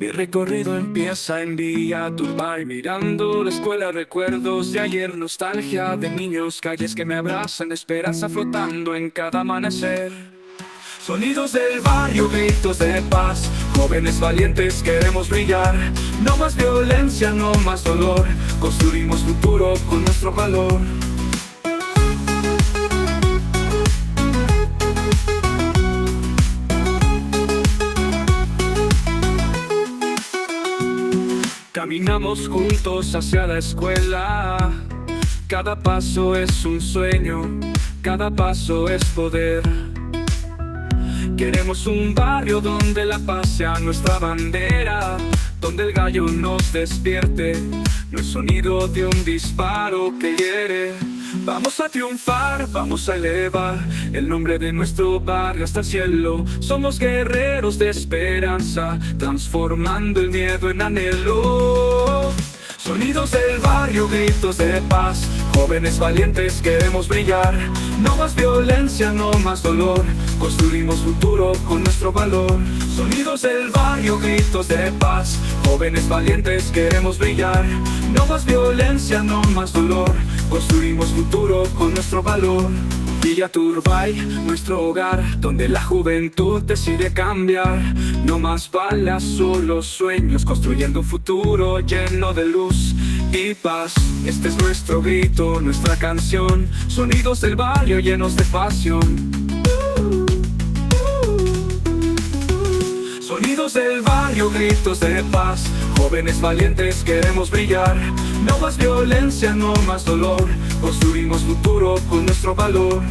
Mi recorrido empieza en Villa Turbay, mirando la escuela, recuerdos de ayer, nostalgia de niños, calles que me abrazan, esperanza flotando en cada amanecer. Sonidos del barrio, gritos de paz, jóvenes valientes queremos brillar. No más violencia, no más dolor, construimos futuro con nuestro valor. Caminamos juntos hacia la escuela. Cada paso es un sueño, cada paso es poder. Queremos un barrio donde la paz sea nuestra bandera, donde el gallo nos despierte, no es sonido de un disparo que hiere. Vamos a triunfar, vamos a elevar el nombre de nuestro barrio hasta el cielo. Somos guerreros de esperanza, transformando el miedo en anhelo. Sonidos del barrio, gritos de paz, jóvenes valientes queremos brillar. No más violencia, no más dolor, construimos futuro con nuestro valor. Sonidos del barrio, gritos de paz, jóvenes valientes queremos brillar. No más violencia, no más dolor, construimos futuro con nuestro valor. Villa Turbay, nuestro hogar, donde la juventud decide cambiar. No más balas, solo sueños, construyendo un futuro lleno de luz y paz. Este es nuestro grito, nuestra canción, sonidos del barrio llenos de pasión. Sonidos del barrio, gritos de paz, jóvenes valientes queremos brillar. No más violencia, no más dolor, construimos futuro con nuestro valor.